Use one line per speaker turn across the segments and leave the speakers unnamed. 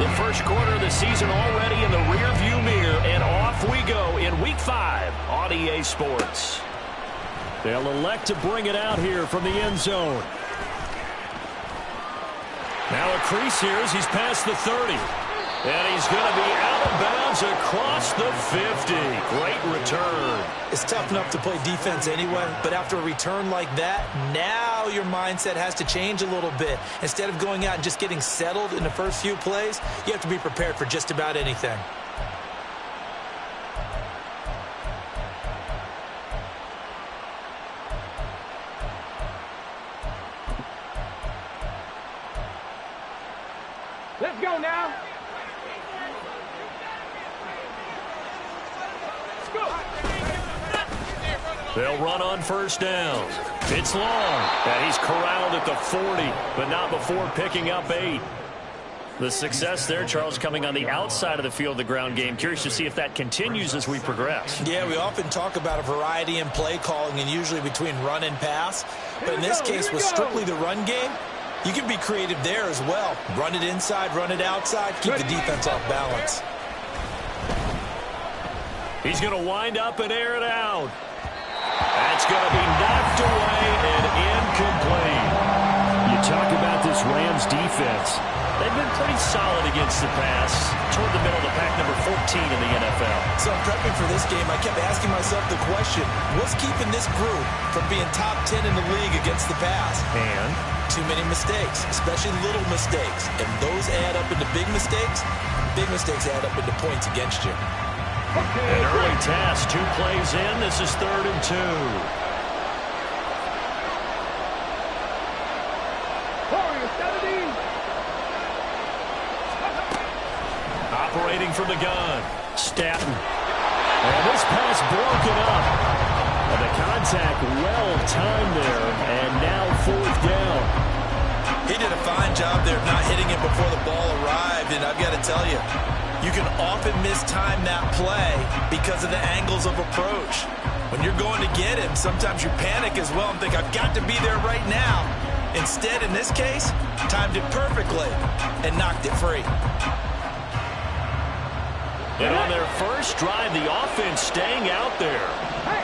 The first quarter of the season already in the rearview mirror, and off we go in Week 5 on EA Sports. They'll elect to bring it out here from the end zone. Now a crease here as he's past the 30. And he's going to be out of bounds across the 50. Great return.
It's tough enough to play defense anyway, but after a return like that, now your mindset has to change a little bit. Instead of going out and just getting settled in the first few plays, you have to be prepared for just about anything.
Let's go now.
They'll run on first down. It's long. And he's corralled at the 40, but not before picking up 8. The success there, Charles, coming on the outside of the field of the ground game. Curious to see if that continues as we progress.
Yeah, we often talk about a variety in play calling and usually between run and pass. But in this case, with strictly the run game, you can be creative there as well. Run it inside, run it outside, keep the defense off balance.
He's going to wind up and air it out. That's going to be knocked away and incomplete. You talk about this Rams defense. They've been pretty solid against the pass, toward the middle of the pack, number 14 in the NFL.
So in prepping for this game, I kept asking myself the question, what's keeping this group from being top 10 in the league against the pass?
And?
Too many mistakes, especially little mistakes. And those add up into big mistakes. Big mistakes add up into points against you.
An early task, 2 plays in. This is 3rd and 2. Operating from the gun, Staton. And this pass broken up. And the contact well-timed there, and now 4th down.
He did a fine job there of not hitting it before the ball arrived, and I've got to tell you, you can often mistime that play because of the angles of approach. When you're going to get him, sometimes you panic as well and think, I've got to be there right now. Instead, in this case, timed it perfectly and knocked it free.
And on their first drive, the offense staying out there.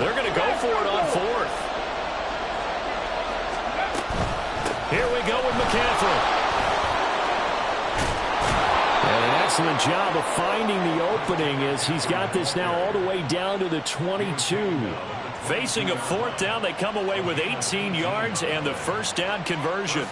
They're going to go for it on 4th. Here we go with McCaffrey. And an excellent job of finding the opening as he's got this now all the way down to the 22. Facing a 4th down, they come away with 18 yards and the first down conversion.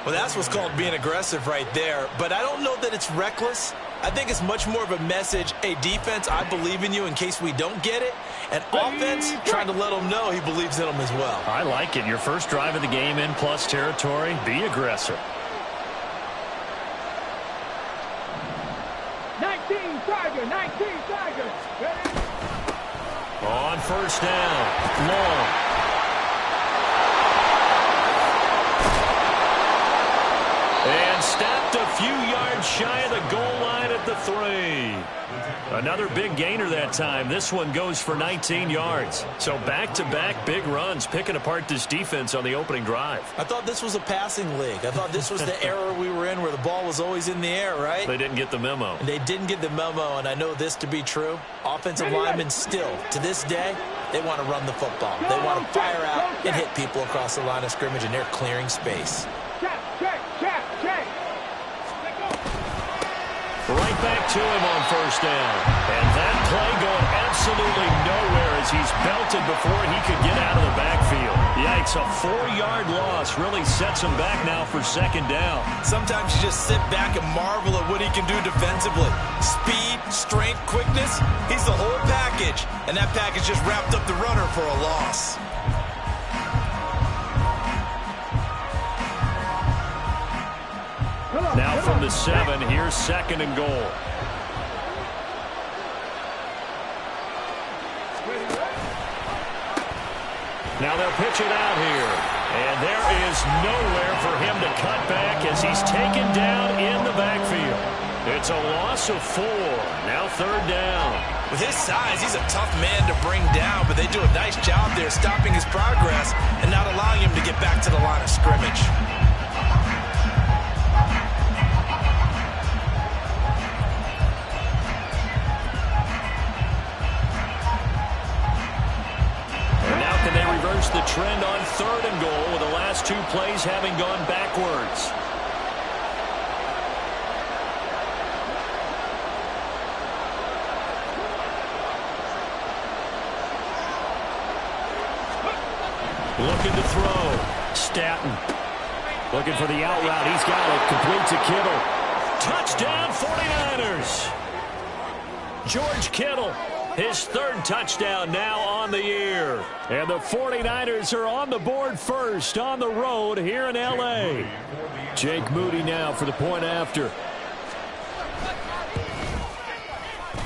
Well, that's what's called being aggressive right there. But I don't know that it's reckless. I think it's much more of a message, hey, defense, I believe in you in case we don't get it. And offense, trying to let them know he believes in them as well.
I like it. Your first drive of the game in plus territory, be aggressive.
19 Tiger. Ready?
On first down, long. And stopped a few yards shy of the goal line at the 3. Another big gainer that time. This one goes for 19 yards. So back-to-back big runs, picking apart this defense on the opening drive.
I thought this was a passing league. I thought this was the era we were in where the ball was always in the air, right?
They didn't get the memo.
And they didn't get the memo, and I know this to be true. Offensive linemen still, to this day, they want to run the football. They want to fire out and hit people across the line of scrimmage, and they're clearing space.
Check.
Right back to him on first down. And that play going absolutely nowhere as he's belted before he could get out of the backfield. Yikes, a 4-yard loss really sets him back now for 2nd down.
Sometimes you just sit back and marvel at what he can do defensively. Speed, strength, quickness, he's the whole package. And that package just wrapped up the runner for a loss.
Now from the 7, here's 2nd and goal. Now they'll pitch it out here. And there is nowhere for him to cut back as he's taken down in the backfield. It's a loss of 4. Now 3rd down.
With his size, he's a tough man to bring down, but they do a nice job there stopping his progress and not allowing him to get back to the line of scrimmage.
trend on 3rd and goal with the last 2 plays having gone backwards. Looking to throw. Stanton. Looking for the out route. He's got it. Complete to Kittle. Touchdown 49ers. George Kittle. His 3rd touchdown now on the year. And the 49ers are on the board first on the road here in L.A. Jake Moody now for the point after.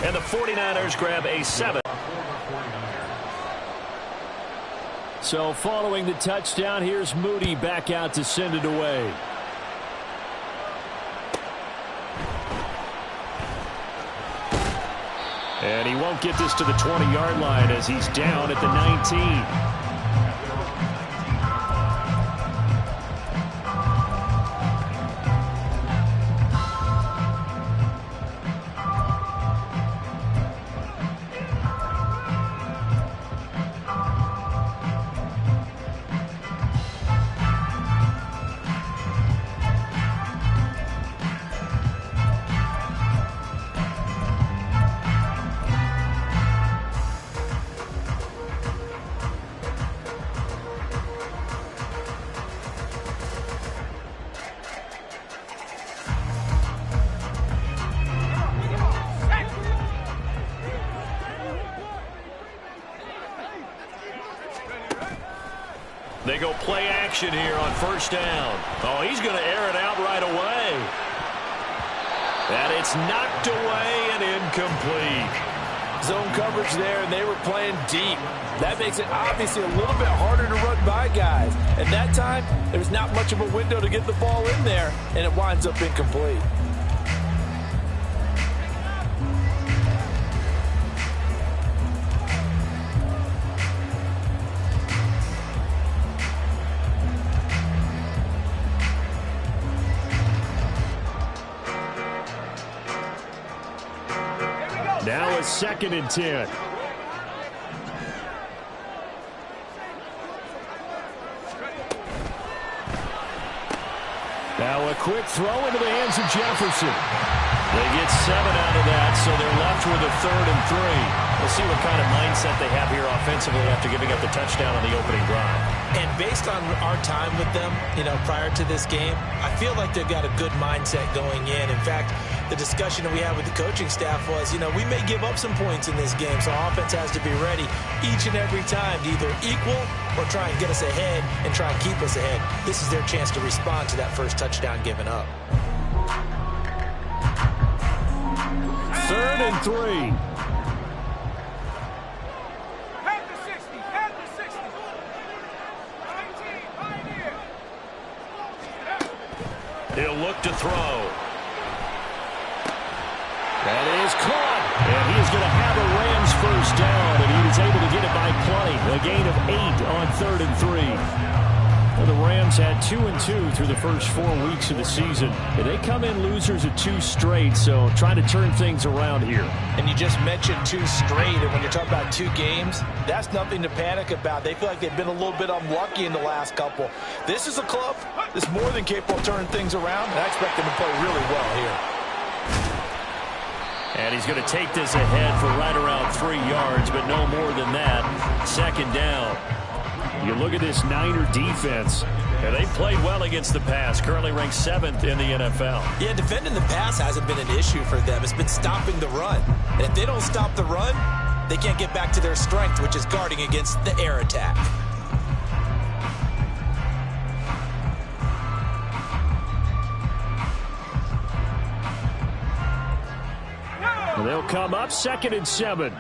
And the 49ers grab a 7. So following the touchdown, here's Moody back out to send it away. And he won't get this to the 20-yard line as he's down at the 19. They go play action here on 1st down. Oh, he's going to air it out right away. And it's knocked away and incomplete.
Zone coverage there, and they were playing deep. That makes it obviously a little bit harder to run by guys. And that time, there's not much of a window to get the ball in there, and it winds up incomplete.
Now it's 2nd and 10. Now a quick throw into the hands of Jefferson. They get 7 out of that, so they're left with a 3rd and 3. We'll see what kind of mindset they have here offensively after giving up the touchdown on the opening drive.
And based on our time with them, prior to this game, I feel like they've got a good mindset going in. In fact, the discussion that we had with the coaching staff was, we may give up some points in this game, so offense has to be ready each and every time to either equal or try and get us ahead and try and keep us ahead. This is their chance to respond to that first touchdown given up.
3rd and 3.
Head to 60. Head to 60. 19. Pioneer.
He'll look to throw. That is caught. And he is going to have a Rams 1st down, and he was able to get it by plenty. A gain of 8 on 3rd and 3. Well, the Rams had 2-2 through the first 4 weeks of the season. And they come in losers of 2 straight, so trying to turn things around here.
And you just mentioned 2 straight, and when you're talking about 2 games, that's nothing to panic about. They feel like they've been a little bit unlucky in the last couple. This is a club that's more than capable of turning things around, and I expect them to play really well here.
And he's going to take this ahead for right around 3 yards, but no more than that. 2nd down. You look at this Niner defense, and they played well against the pass, currently ranked 7th in the NFL.
Yeah, defending the pass hasn't been an issue for them. It's been stopping the run. And if they don't stop the run, they can't get back to their strength, which is guarding against the air attack.
And they'll come up 2nd and 7.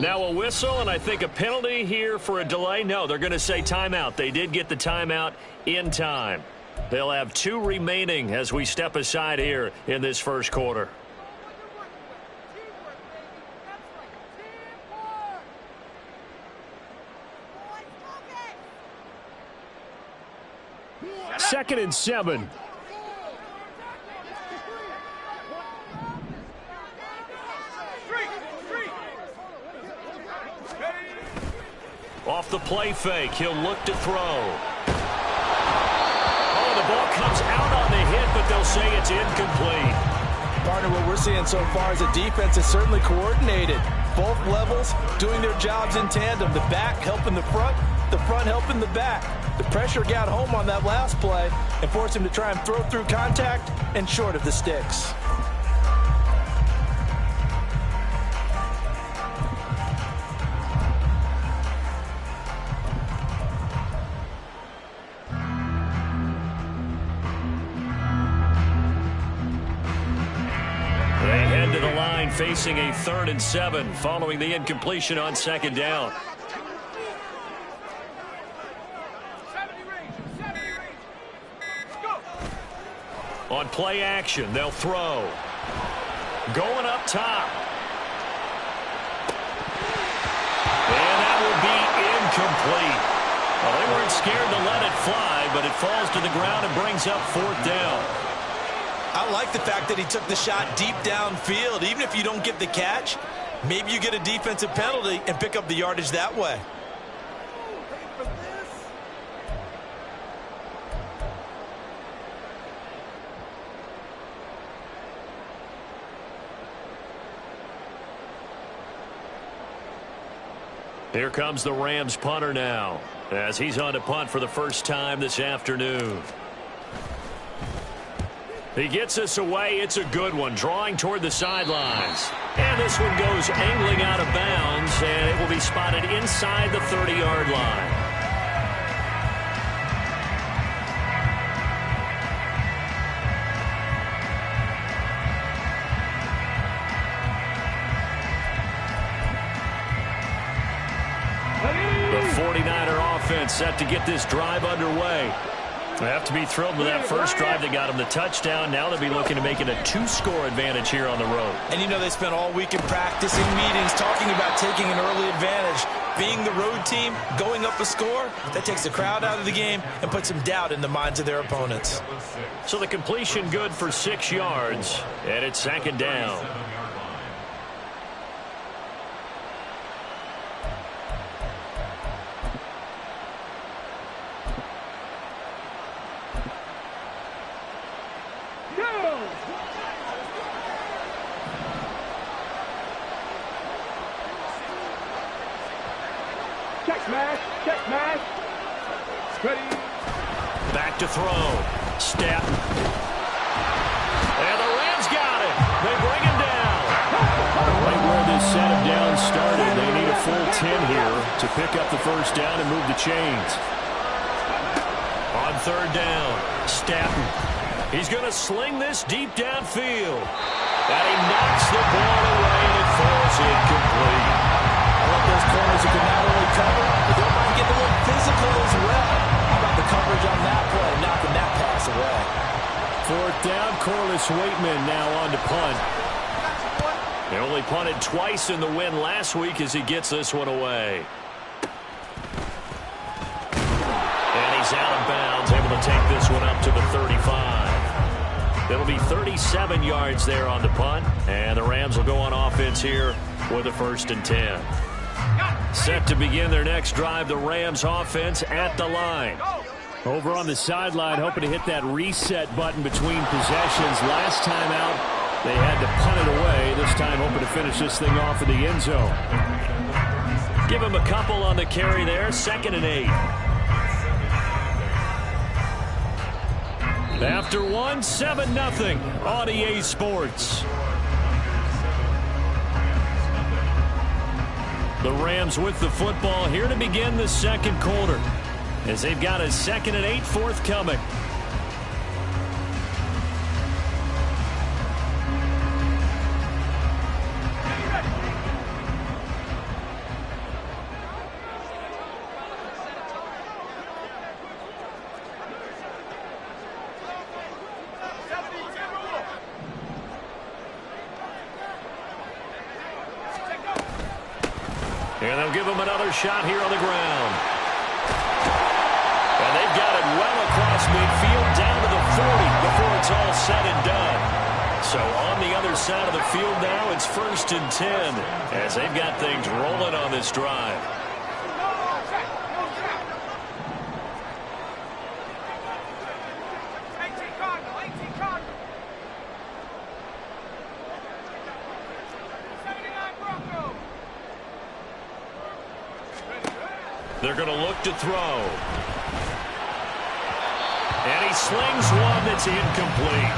Now a whistle, and I think a penalty here for a delay. No, they're going to say timeout. They did get the timeout in time. They'll have 2 remaining as we step aside here in this first quarter. 2nd and 7. Off the play fake, he'll look to throw. Oh, the ball comes out on the hit, but they'll say it's incomplete.
Partner, what we're seeing so far is the defense is certainly coordinated. Both levels doing their jobs in tandem. The back helping the front helping the back. The pressure got home on that last play and forced him to try and throw through contact and short of the sticks.
Facing a 3rd and 7 following the incompletion on 2nd down. On play action, they'll throw. Going up top. And that will be incomplete. Well, they weren't scared to let it fly, but it falls to the ground and brings up 4th down.
I like the fact that he took the shot deep downfield. Even if you don't get the catch, maybe you get a defensive penalty and pick up the yardage that way.
Here comes the Rams punter now, as he's on to punt for the first time this afternoon. He gets us away. It's a good one, drawing toward the sidelines. And this one goes angling out of bounds, and it will be spotted inside the 30-yard line. The 49er offense set to get this drive underway. They have to be thrilled with that first drive that got them the touchdown. Now they'll be looking to make it a 2-score advantage here on the road.
And you know they spent all week in practicing meetings talking about taking an early advantage. Being the road team, going up a score, that takes the crowd out of the game and puts some doubt in the minds of their opponents.
So the completion good for 6 yards, and it's 2nd down. Back to throw. Step. And the Rams got it. They bring him down. Right where this set of downs started, they need a full 10 here to pick up the first down and move the chains. On 3rd down, Staton. He's going to sling this deep downfield. And he knocks the ball away, and it falls incomplete.
I love those corners who can not only cover, but they might get a little physical as well. How about the coverage on that play, knocking that pass away?
4th down, Corliss Waitman now on to punt. They only punted twice in the win last week as he gets this one away. And he's out of bounds, able to take this one up to the 35. It'll be 37 yards there on the punt, and the Rams will go on offense here with a 1st and 10. Set to begin their next drive, the Rams offense at the line. Over on the sideline, hoping to hit that reset button between possessions. Last time out, they had to punt it away. This time, hoping to finish this thing off in the end zone. Give him a couple on the carry there, 2nd and 8. After one, 7-0 on EA Sports. The Rams with the football here to begin the 2nd quarter, as they've got a 2nd and 8 forthcoming. And they'll give him another shot here on the ground. And they've got it well across midfield down to the 40 before it's all said and done. So on the other side of the field now, it's 1st and 10 as they've got things rolling on this drive. They're going to look to throw. And he slings one that's incomplete.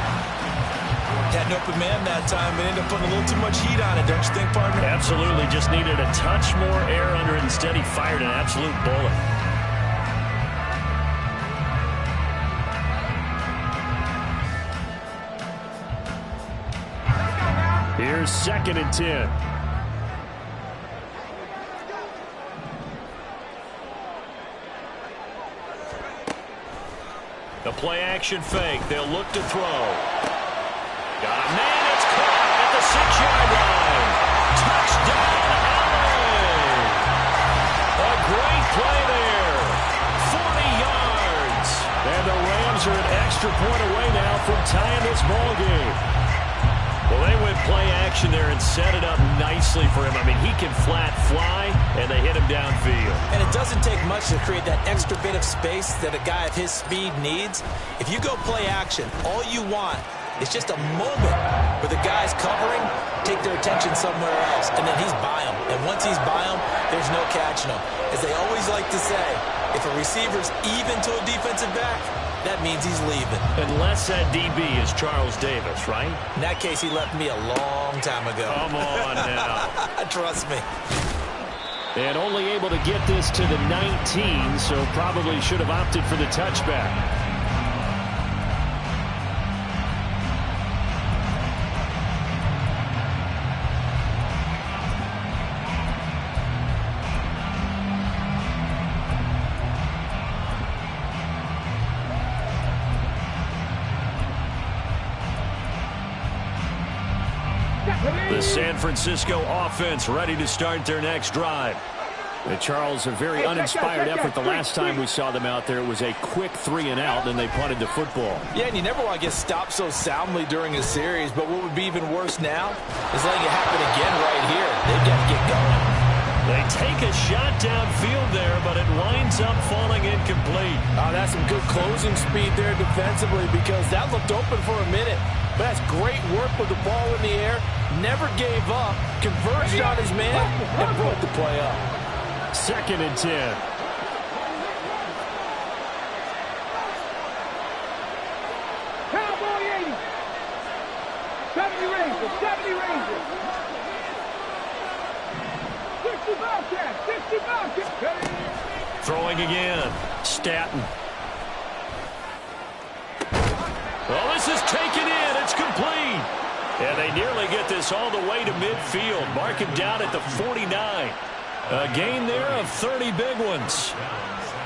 Had an open man that time, but ended up putting a little too much heat on it, don't you think, partner?
Absolutely. Just needed a touch more air under it. Instead, he fired an absolute bullet. Here's 2nd and 10. The play-action fake. They'll look to throw. Got a man. It's caught at the 6-yard line. Touchdown, Allen. A great play there. 40 yards. And the Rams are an extra point away now from tying this ball game. Well, they went play action there and set it up nicely for him. I mean, he can flat fly, and they hit him downfield.
And it doesn't take much to create that extra bit of space that a guy of his speed needs. If you go play action, all you want is just a moment where the guy's covering, take their attention somewhere else, and then he's by him. And once he's by him, there's no catching him. As they always like to say, if a receiver's even to a defensive back, that means he's leaving.
Unless that DB is Charles Davis, right?
In that case, he left me a long time ago.
Come on now.
Trust me.
And only able to get this to the 19, so probably should have opted for the touchback. The San Francisco offense ready to start their next drive. Charles, a very uninspired effort the last time we saw them out there. It was a quick 3-and-out, and they punted the football.
Yeah, and you never want to get stopped so soundly during a series, but what would be even worse now is letting it happen again right here. They've got to get going.
They take a shot downfield there, but it winds up falling incomplete.
Oh, that's some good closing speed there defensively because that looked open for a minute. But that's great work with the ball in the air. Never gave up, converged on his man, and broke the play up.
2nd and 10.
Cowboy 80. 70 Rangers. 70 Rangers. 60 Bobcats. 60 Bobcats.
Throwing again. Staton. Well, this is taken in. It's complete. And they nearly get this all the way to midfield. Mark him down at the 49. A gain there of 30 big ones.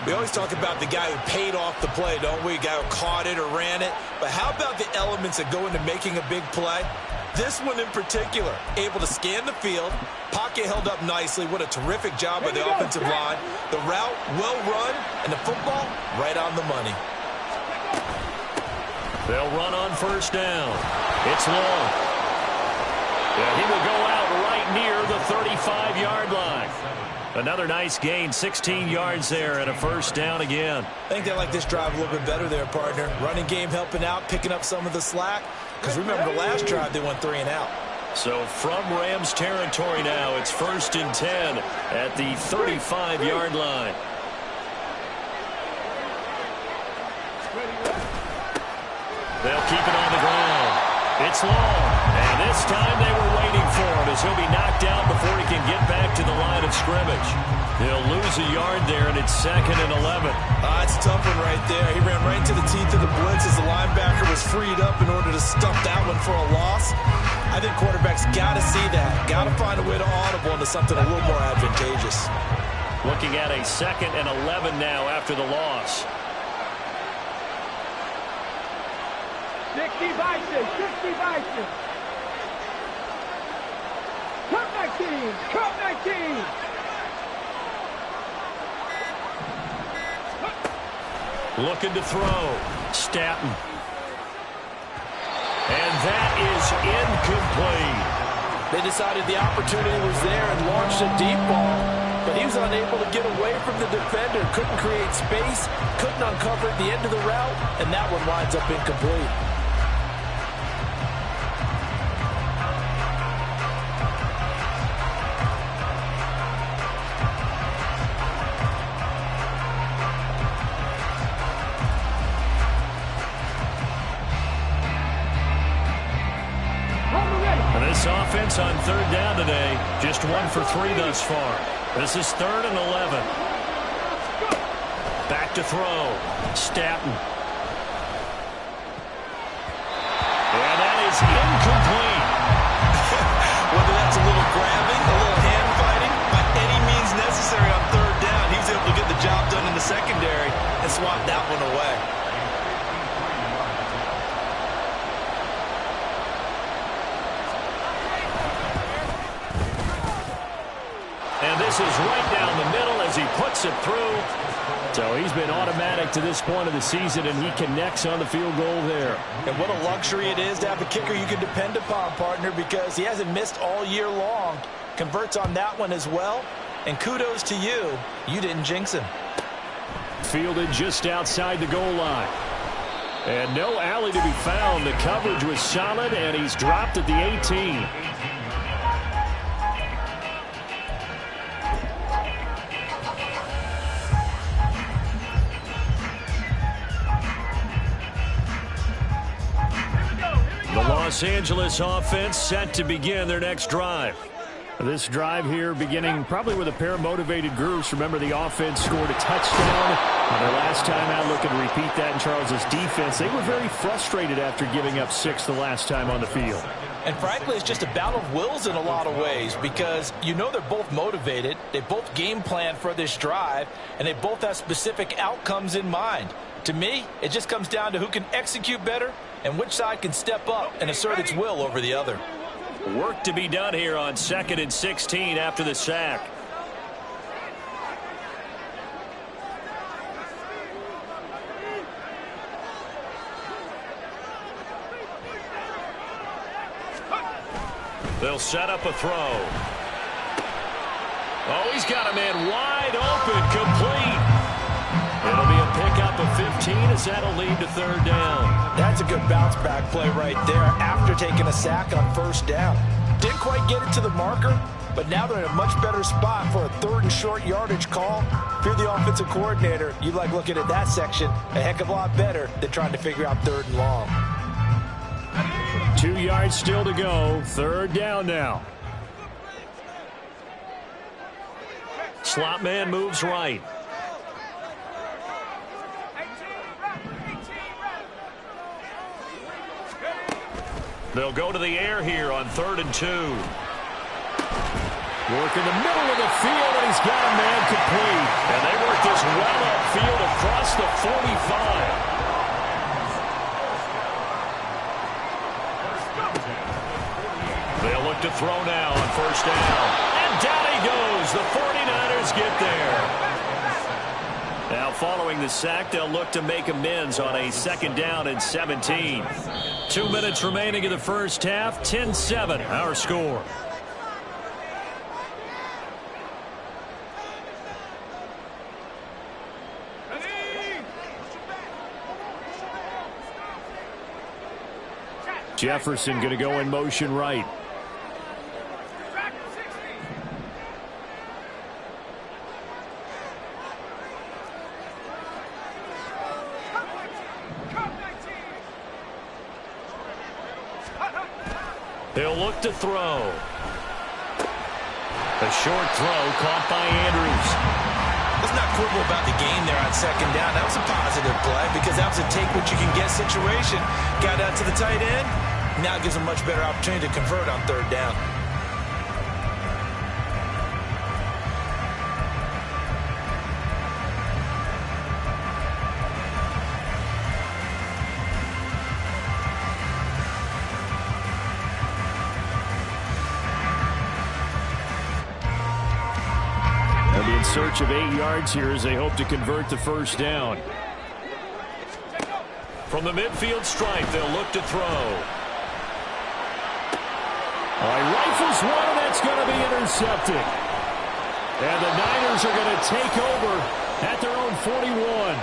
We always talk about the guy who paid off the play, don't we? A guy who caught it or ran it. But how about the elements that go into making a big play? This one in particular, able to scan the field, pocket held up nicely. What a terrific job by the offensive line. The route, well run, and the football, right on the money.
They'll run on 1st down. It's long. Yeah, he will go out right near the 35-yard line. Another nice gain, 16 yards there, and a 1st down again.
I think they like this drive a little bit better there, partner. Running game helping out, picking up some of the slack. Because remember, the last drive they went 3-and-out.
So from Rams territory now, it's 1st and 10 at the 35-yard line. They'll keep it on the ground. It's long. And this time they were waiting for him as he'll be knocked out before he can get back to the line of scrimmage. He'll lose a yard there, and it's 2nd and 11.
It's a tough one right there. He ran right into the teeth of the blitz as the linebacker was freed up in order to stuff that one for a loss. I think quarterbacks got to see that. Got to find a way to audible into something a little more advantageous.
Looking at a 2nd and 11 now after the loss.
60 Vikings. 60 Vikings. Cut 19. Cut 19.
Looking to throw. Staton. And that is incomplete.
They decided the opportunity was there and launched a deep ball, but he was unable to get away from the defender, couldn't create space, couldn't uncover at the end of the route, and that one winds up incomplete.
This offense on third down today, just 1 for 3 thus far. This is 3rd and 11. Back to throw. Staton. And that is incomplete.
Whether that's a little grabbing, a little hand fighting, by any means necessary on third down, he was able to get the job done in the secondary and swat that one away.
And this is right down the middle as he puts it through. So he's been automatic to this point of the season, and he connects on the field goal there.
And what a luxury it is to have a kicker you can depend upon, partner, because he hasn't missed all year long. Converts on that one as well. And kudos to you. You didn't jinx him.
Fielded just outside the goal line. And no alley to be found. The coverage was solid, and he's dropped at the 18. The Los Angeles offense set to begin their next drive. This drive here beginning probably with a pair of motivated groups. Remember, the offense scored a touchdown on their last time out. Looking to repeat that in Charles's defense. They were very frustrated after giving up 6 the last time on the field.
And frankly, it's just a battle of wills in a lot of ways, because you know they're both motivated. They both game plan for this drive, and they both have specific outcomes in mind. To me, it just comes down to who can execute better and which side can step up and assert its will over the other.
Work to be done here on 2nd and 16 after the sack. They'll set up a throw. Oh, he's got a man wide open, complete. It'll be a pickup of 15 as that'll lead to 3rd down.
That's a good bounce back play right there after taking a sack on 1st down. Didn't quite get it to the marker, but now they're in a much better spot for a 3rd and short yardage call. If you're the offensive coordinator, you like looking at that section a heck of a lot better than trying to figure out 3rd and long.
2 yards still to go. 3rd down now. Slot man moves right. They'll go to the air here on 3rd and 2. Work in the middle of the field, and he's got a man complete. And they work this well upfield across the 45. They'll look to throw now on 1st down. And down he goes. The 49ers get there. Now following the sack, they'll look to make amends on a 2nd down and 17. 2 minutes remaining in the first half. 10-7 our score. Jefferson going to go in motion right. He'll look to throw. A short throw caught by Andrews.
Let's not quibble about the game there on 2nd down. That was a positive play because that was a take what you can get situation. Got out to the tight end. Now it gives a much better opportunity to convert on 3rd down.
They'll be in search of 8 yards here as they hope to convert the 1st down. From the midfield stripe, they'll look to throw. Rifles one, and that's going to be intercepted. And the Niners are going to take over at their own 41.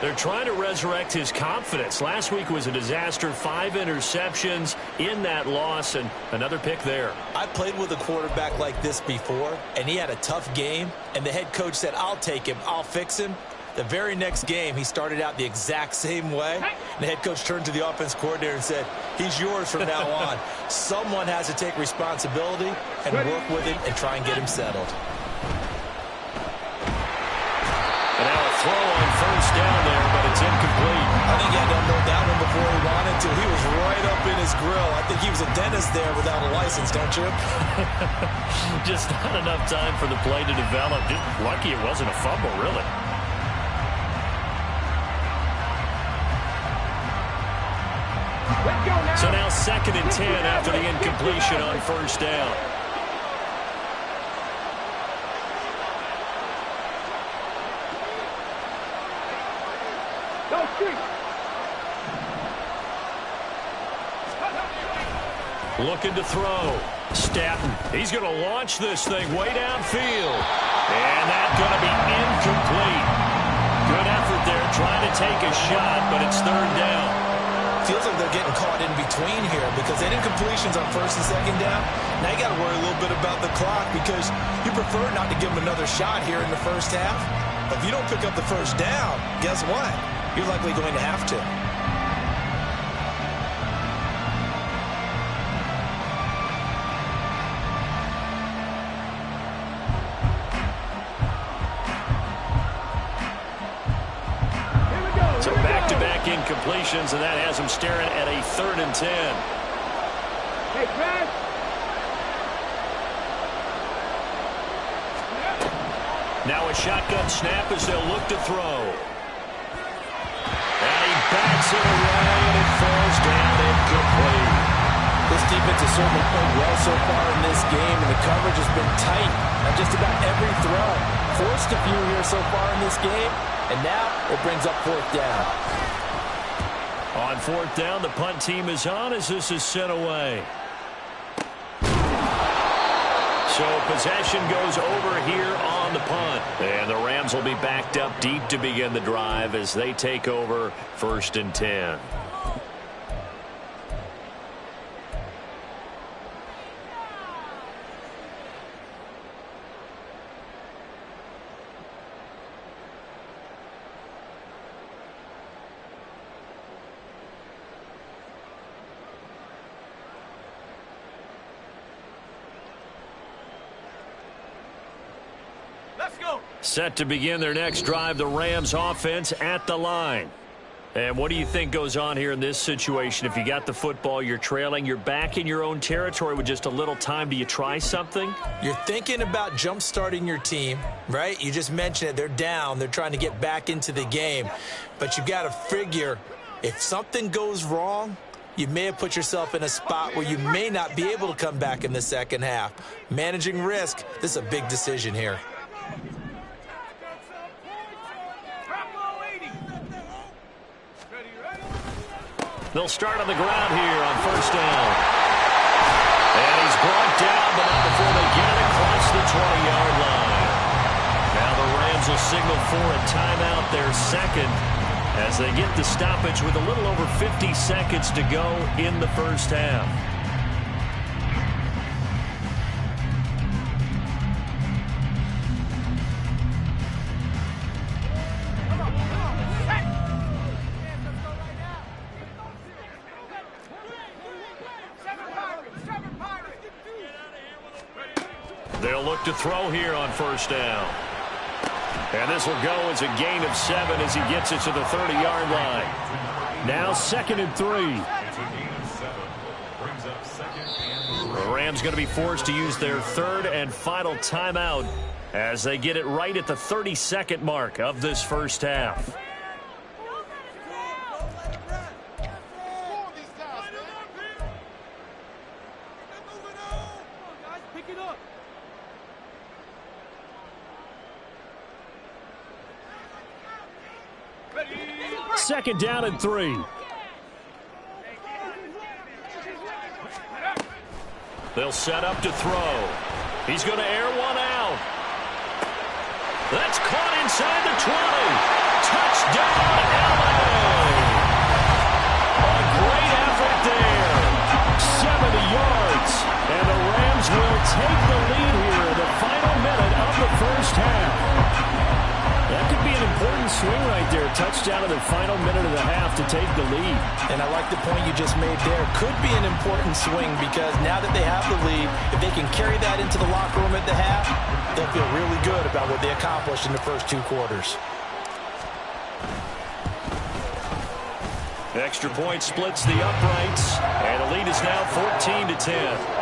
They're trying to resurrect his confidence. Last week was a disaster. 5 interceptions in that loss, and another pick there.
I played with a quarterback like this before, and he had a tough game, and the head coach said, I'll take him, I'll fix him. The very next game, he started out the exact same way. And the head coach turned to the offense coordinator and said, he's yours from now on. Someone has to take responsibility and work with him and try and get him settled.
And now a throw on first down there, but it's incomplete.
I think he had to unload that one before he wanted to. He was right up in his grill. I think he was a dentist there without a license, don't you?
Just not enough time for the play to develop. Just lucky it wasn't a fumble, really. So now 2nd and 10 after the incompletion on first down. Looking to throw. Staton. He's going to launch this thing way downfield. And that's going to be incomplete. Good effort there trying to take a shot, but it's 3rd down.
Feels like they're getting caught in between here because they had incompletions on 1st and 2nd down. Now you got to worry a little bit about the clock because you prefer not to give them another shot here in the first half. But if you don't pick up the first down, guess what? You're likely going to have to.
Incompletions, and that has him staring at a 3rd and 10.
Hey, Brad.
Now a shotgun snap as they'll look to throw. And he backs it away, and it falls down incomplete.
This defense has certainly played well so far in this game, and the coverage has been tight on just about every throw. Forced a few here so far in this game, and now it brings up 4th down.
On 4th down, the punt team is on as this is sent away. So possession goes over here on the punt. And the Rams will be backed up deep to begin the drive as they take over 1st and 10. Set to begin their next drive, the Rams offense at the line. And what do you think goes on here in this situation? If you got the football, you're trailing, you're back in your own territory with just a little time. Do you try something?
You're thinking about jump-starting your team, right? You just mentioned it. They're down. They're trying to get back into the game. But you got to figure if something goes wrong, you may have put yourself in a spot where you may not be able to come back in the second half. Managing risk, this is a big decision here.
They'll start on the ground here on first down. And he's brought down, but not before they get it across the 20-yard line. Now the Rams will signal for a timeout, their 2nd, as they get the stoppage with a little over 50 seconds to go in the first half. They'll look to throw here on first down. And this will go as a gain of 7 as he gets it to the 30-yard line. Now 2nd and 3. The Rams going to be forced to use their 3rd and final timeout as they get it right at the 32nd mark of this first half. 2nd down and 3. They'll set up to throw. He's going to air one out. That's caught inside the 20. Touchdown, LA! A great effort there. 70 yards. And the Rams will take the lead here in the final minute of the first half. That could be an important swing right there. Touchdown in the final minute of the half to take the lead.
And I like the point you just made there. Could be an important swing because now that they have the lead, if they can carry that into the locker room at the half, they'll feel really good about what they accomplished in the first 2 quarters.
Extra point splits the uprights, and the lead is now 14-10.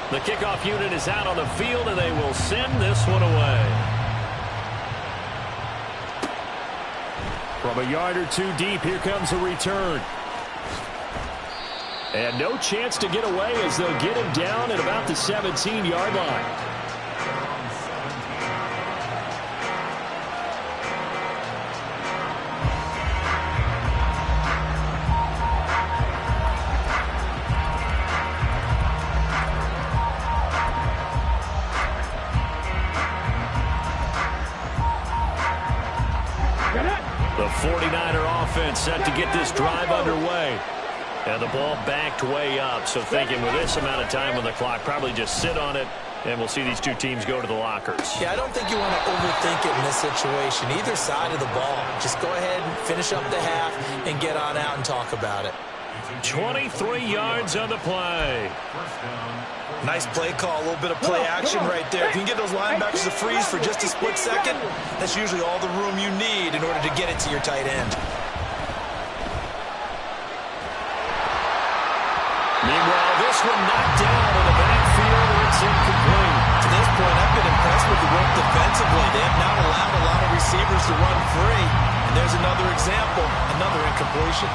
The kickoff unit is out on the field, and they will send this one away. From a yard or 2 deep, here comes a return. And no chance to get away as they'll get him down at about the 17-yard line. The 49er offense set to get this drive underway. And the ball backed way up. So thinking with this amount of time on the clock, probably just sit on it, and we'll see these 2 teams go to the lockers.
Yeah, I don't think you want to overthink it in this situation. Either side of the ball. Just go ahead and finish up the half and get on out and talk about it.
23 yards on the play.
Nice play call, a little bit of play action right there. If you can get those linebackers to freeze for just a split second, that's usually all the room you need in order to get it to your tight end.
Meanwhile, this one knocked down in the backfield. It's incomplete.
To this point, I've been impressed with the work defensively. They have not allowed a lot of receivers to run free. And there's another example, another incompletion.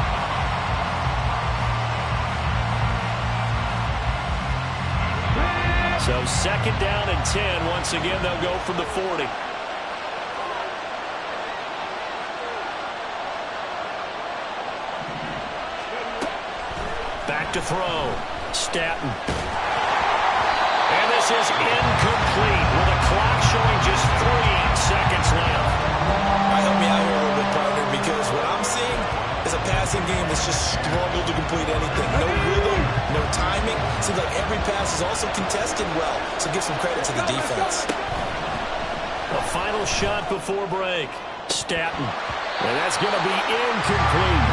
So 2nd down and 10. Once again, they'll go from the 40. Back to throw. Staton. And this is incomplete with a clock showing just 3 seconds left.
Help me out here a little bit, partner, because what I'm seeing is a passing game that's just struggled to complete anything. No rhythm, no timing. Seems like every pass is also contested well, so give some credit to the defense.
A final shot before break. Staton. And that's going to be incomplete.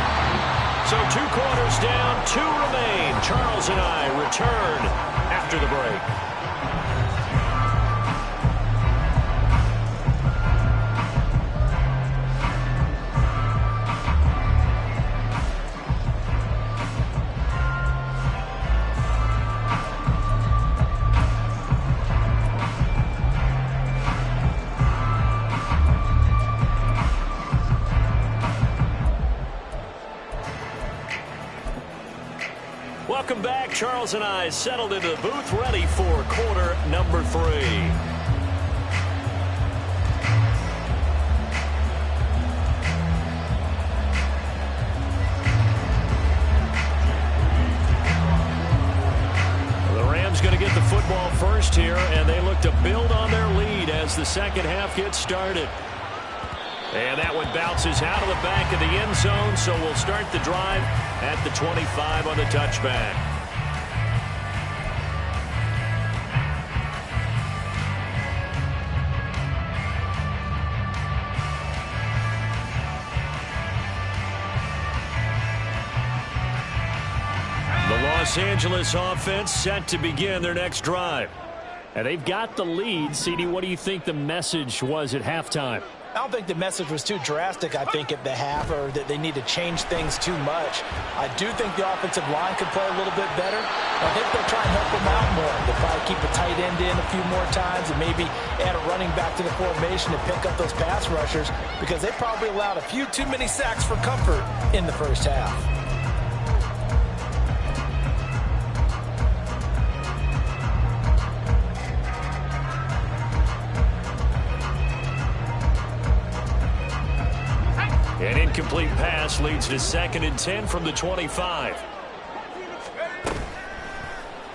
So 2 quarters down, 2 remain. Charles and I return after the break. Welcome back. Charles and I settled into the booth, ready for quarter number 3. The Rams going to get the football first here, and they look to build on their lead as the second half gets started. And that one bounces out of the back of the end zone, so we'll start the drive at the 25 on the touchback. The Los Angeles offense set to begin their next drive. And they've got the lead. CD, what do you think the message was at halftime?
I don't think the message was too drastic, I think, at the half, or that they need to change things too much. I do think the offensive line could play a little bit better. I think they'll try and help them out more. They'll probably keep a tight end in a few more times and maybe add a running back to the formation to pick up those pass rushers because they probably allowed a few too many sacks for comfort in the first half.
incomplete pass leads to 2nd and 10 from the 25.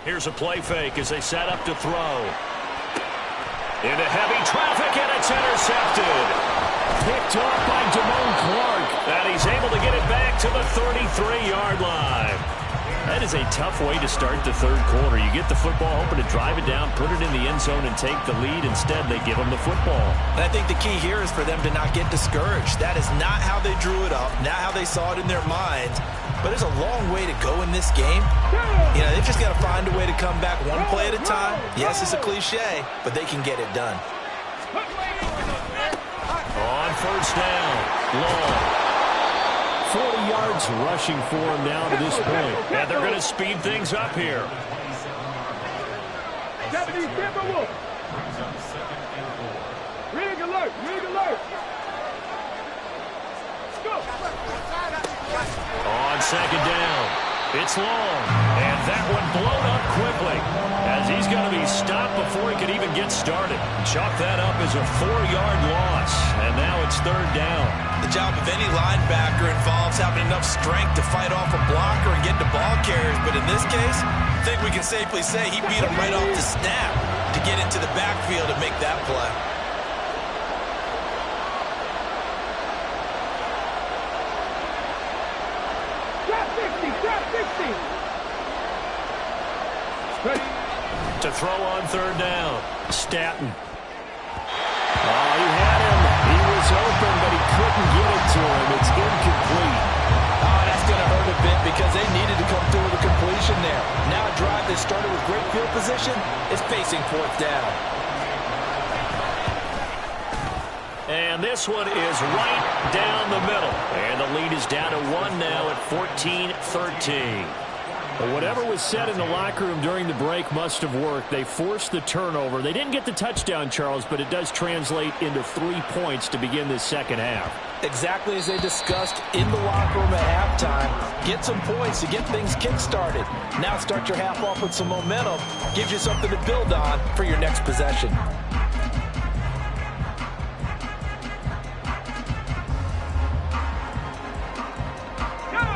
Here's a play fake as they set up to throw. Into heavy traffic, and it's intercepted. Picked off by Damone Clark. And he's able to get it back to the 33-yard line. That is a tough way to start the third quarter. You get the football, hoping to drive it down, put it in the end zone, and take the lead. Instead, they give them the football.
And I think the key here is for them to not get discouraged. That is not how they drew it up, not how they saw it in their minds. But there's a long way to go in this game. You know, they've just got to find a way to come back one play at a time. Yes, it's a cliche, but they can get it done.
On first down, long. 40 yards rushing for him now to this point. And they're going to speed things up here.
Rig alert! Rig alert! Go!
On second down, it's long, and that one blown up quickly as he's going to be stopped before he could even get started. Chalk that up as a 4-yard loss, and now it's third down.
The job of any linebacker involves having enough strength to fight off a blocker and get to ball carriers, but in this case, I think we can safely say he beat him right off the snap to get into the backfield and make that play.
To throw on third down, Stanton. Oh, he had him. He was open, but he couldn't get it to him. It's incomplete.
Oh, that's going to hurt a bit because they needed to come through with a completion there. Now a drive that started with great field position is facing fourth down.
And this one is right down the middle. And the lead is down to 1 now at 14-13. But whatever was said in the locker room during the break must have worked. They forced the turnover. They didn't get the touchdown, Charles, but it does translate into 3 points to begin this second half.
Exactly as they discussed in the locker room at halftime. Get some points to get things kick-started. Now start your half off with some momentum. Gives you something to build on for your next possession.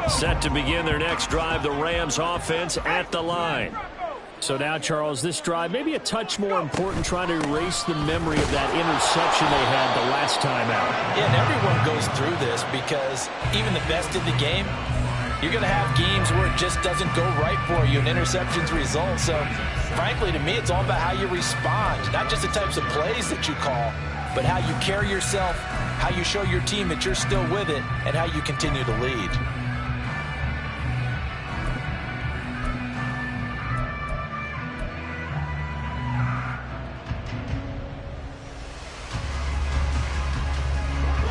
Set to begin their next drive, the Rams offense at the line. So now, Charles, this drive maybe a touch more important, trying to erase the memory of that interception they had the last time out.
Yeah, and everyone goes through this because even the best in the game, you're going to have games where it just doesn't go right for you and interceptions result. So, frankly, to me, it's all about how you respond, not just the types of plays that you call, but how you carry yourself, how you show your team that you're still with it, and how you continue to lead.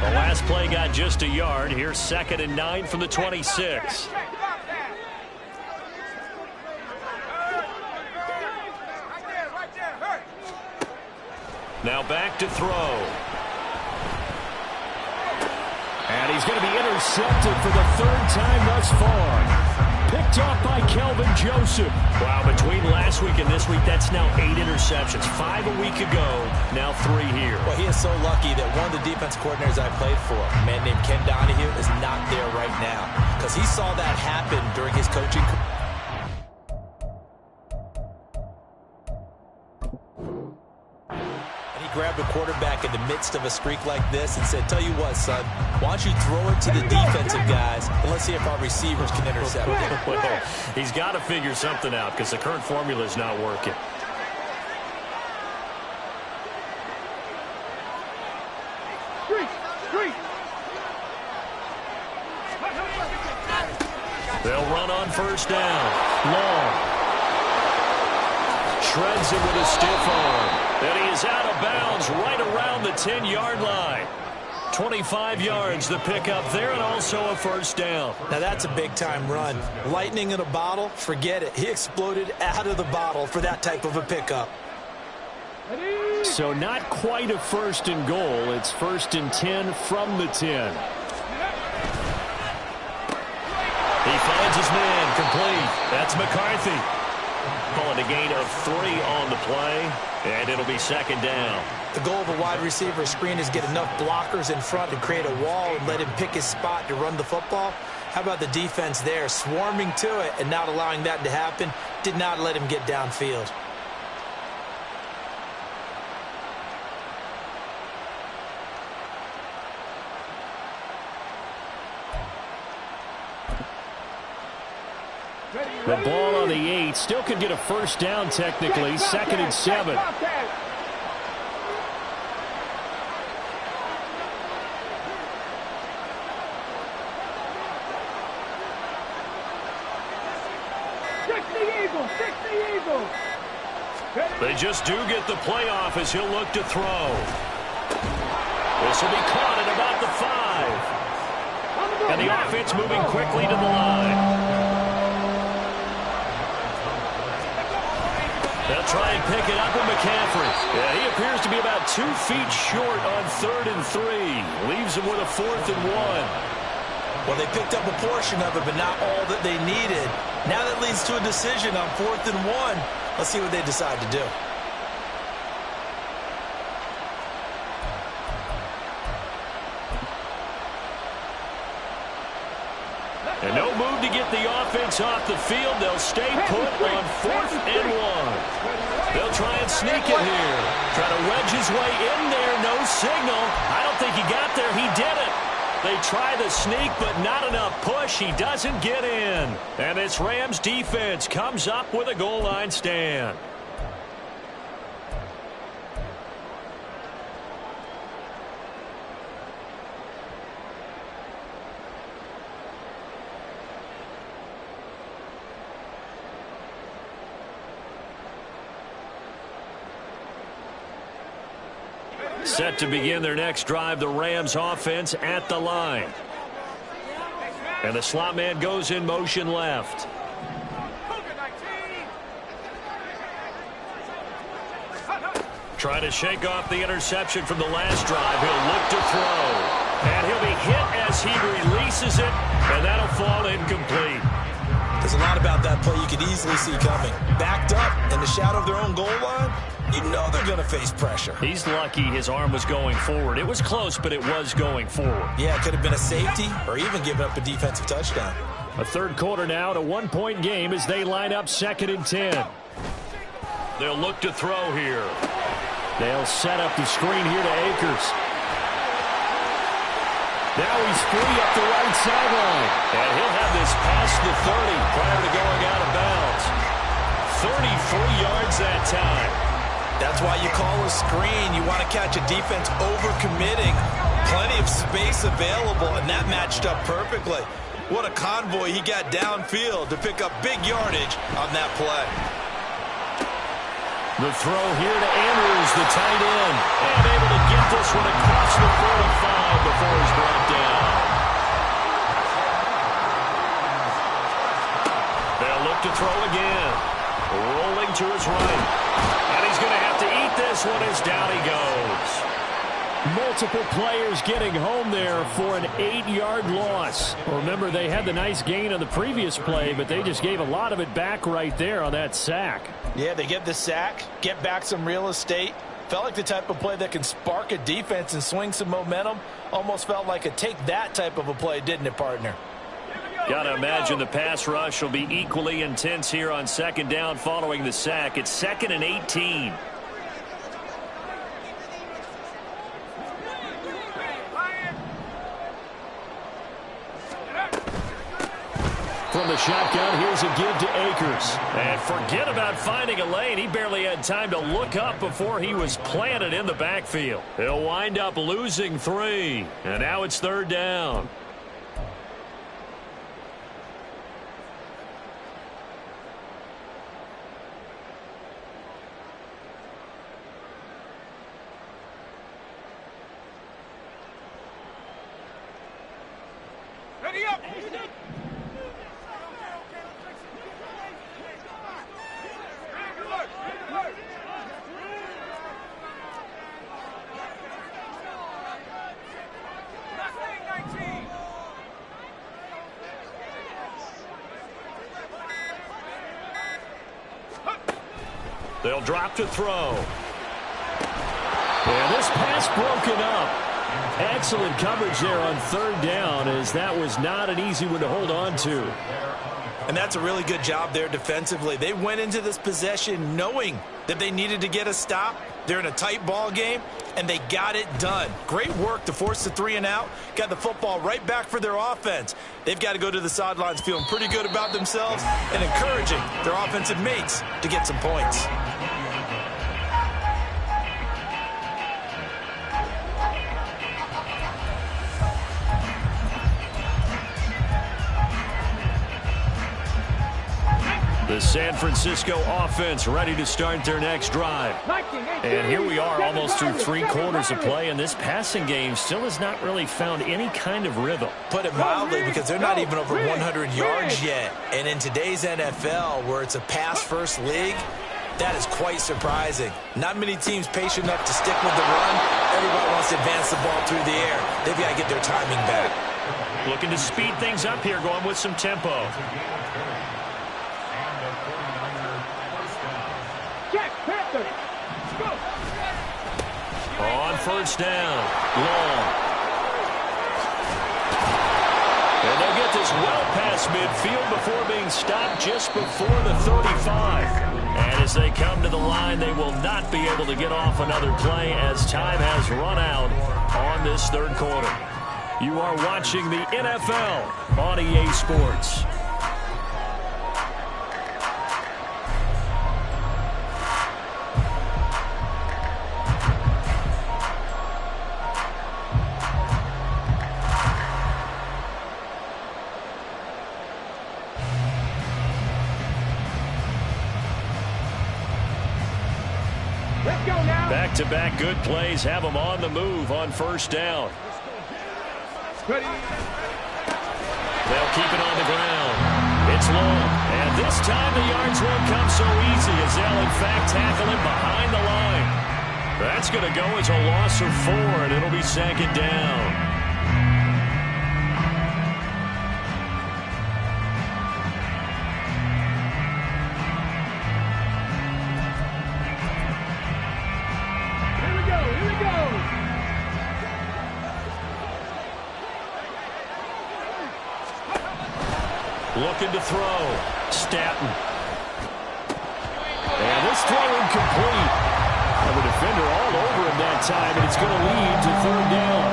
The last play got just a yard. Here's 2nd and 9 from the 26. Now back to throw. And he's going to be intercepted for the 3rd time thus far. Picked off by Kelvin Joseph. Wow, between last week and this week, that's now 8 interceptions. 5 a week ago, now 3 here.
Well, he is so lucky that one of the defense coordinators I played for, a man named Ken Donahue, is not there right now because he saw that happen during his coaching career. Grabbed a quarterback in the midst of a streak like this and said, tell you what, son, why don't you throw it to the defensive guys and let's see if our receivers can intercept it.
Well, he's got to figure something out because the current formula is not working. They'll run on first down. Long. Shreds him with a stiff arm. And he is out of bounds right around the 10-yard line. 25 yards the pickup there, and also a first down.
Now that's a big-time run. Lightning in a bottle, forget it. He exploded out of the bottle for that type of a pickup.
So not quite a 1st and goal. It's 1st and 10 from the 10. He finds his man complete. That's McCarthy. Call it a gain of 3 on the play, and it'll be second down.
The goal of a wide receiver screen is get enough blockers in front to create a wall and let him pick his spot to run the football. How about the defense there, swarming to it and not allowing that to happen? Did not let him get downfield.
The ball on the 8. Still could get a first down technically. Second and 7. They just do get the playoff as he'll look to throw. This will be caught at about the 5. And the offense moving quickly to the line. They'll try and pick it up with McCaffrey. Yeah, he appears to be about 2 feet short on 3rd and 3. Leaves him with a 4th and 1.
Well, they picked up a portion of it, but not all that they needed. Now that leads to a decision on 4th and 1. Let's see what they decide to do.
And no move to get the offense off the field. They'll stay put on 4th and 1. They'll try and sneak it here. Try to wedge his way in there. No signal. I don't think he got there. He did it. They try the sneak, but not enough push. He doesn't get in. And this Rams defense comes up with a goal line stand. Set to begin their next drive, the Rams offense at the line. And the slot man goes in motion left. Trying to shake off the interception from the last drive. He'll look to throw. And he'll be hit as he releases it, and that'll fall incomplete.
There's a lot about that play you could easily see coming. Backed up in the shadow of their own goal line, you know they're going to face pressure.
He's lucky his arm was going forward. It was close, but it was going forward.
Yeah, it could have been a safety or even given up a defensive touchdown.
A third quarter now, a 1-point game as they line up 2nd and 10. They'll look to throw here. They'll set up the screen here to Akers. Now he's free up the right sideline. And he'll have this past the 30 prior to going out of bounds. 33 yards that time.
That's why you call a screen. You want to catch a defense overcommitting. Plenty of space available, and that matched up perfectly. What a convoy he got downfield to pick up big yardage on that play.
The throw here to Andrews, the tight end. And able to get this one across the 45 before he's brought down. They'll look to throw again. Rolling to his right. And he's going to have to eat this one as down he goes. Multiple players getting home there for an 8-yard loss. Well, remember, they had the nice gain on the previous play, but they just gave a lot of it back right there on that sack.
Yeah, they get the sack, get back some real estate. Felt like the type of play that can spark a defense and swing some momentum. Almost felt like a take that type of a play, didn't it, partner?
Got to imagine the pass rush will be equally intense here on 2nd down following the sack. It's 2nd and 18. From the shotgun, here's a give to Akers. And forget about finding a lane. He barely had time to look up before he was planted in the backfield. He'll wind up losing 3. And now it's 3rd down.
Ready up!
They'll drop to throw. And this pass broken up. Excellent coverage there on third down, as that was not an easy one to hold on to.
And that's a really good job there defensively. They went into this possession knowing that they needed to get a stop. They're in a tight ball game, and they got it done. Great work to force the 3 and out. Got the football right back for their offense. They've got to go to the sidelines feeling pretty good about themselves and encouraging their offensive mates to get some points.
The San Francisco offense ready to start their next drive. And here we are almost through 3 quarters of play, and this passing game still has not really found any kind of rhythm.
Put it mildly, because they're not even over 100 yards yet. And in today's NFL, where it's a pass-first league, that is quite surprising. Not many teams patient enough to stick with the run. Everybody wants to advance the ball through the air. They've got to get their timing back.
Looking to speed things up here, going with some tempo. On first down, long. And they'll get this well past midfield before being stopped just before the 35. And as they come to the line, they will not be able to get off another play as time has run out on this third quarter. You are watching the NFL on EA Sports. Back-to-back good plays have them on the move on first down. They'll keep it on the ground. It's long, and this time the yards won't come so easy, as they'll in fact tackle him behind the line. That's going to go as a loss of 4, and it'll be second down. Looking to throw. Staton. And this throw incomplete. And the defender all over him that time, and it's going to lead to third down.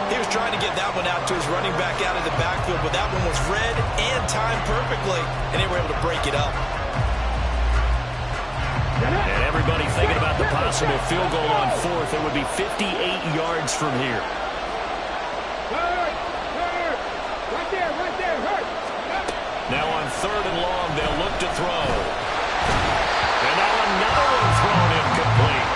He was trying to get that one out to his running back out of the backfield, but that one was read and timed perfectly, and they were able to break it up.
And everybody thinking about the possible field goal on fourth. It would be 58 yards from here. Now on third and long, they'll look to throw. And now another one thrown incomplete.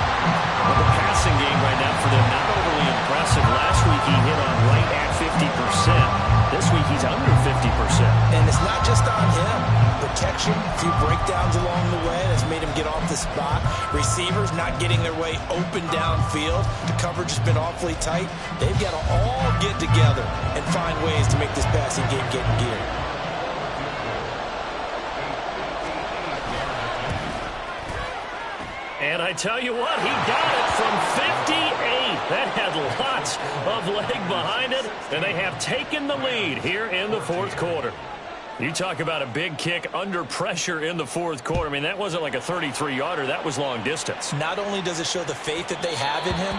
Well, the passing game right now for them, not overly impressive. Last week he hit on right at 50%. This week he's under 50%.
And it's not just on him. Protection, a few breakdowns along the way that's made him get off the spot. Receivers not getting their way open downfield. The coverage has been awfully tight. They've got to all get together and find ways to make this passing game get in gear.
And I tell you what, he got it from 58. That had lots of leg behind it, and they have taken the lead here in the fourth quarter. You talk about a big kick under pressure in the fourth quarter. I mean, that wasn't like a 33-yarder. That was long distance.
Not only does it show the faith that they have in him,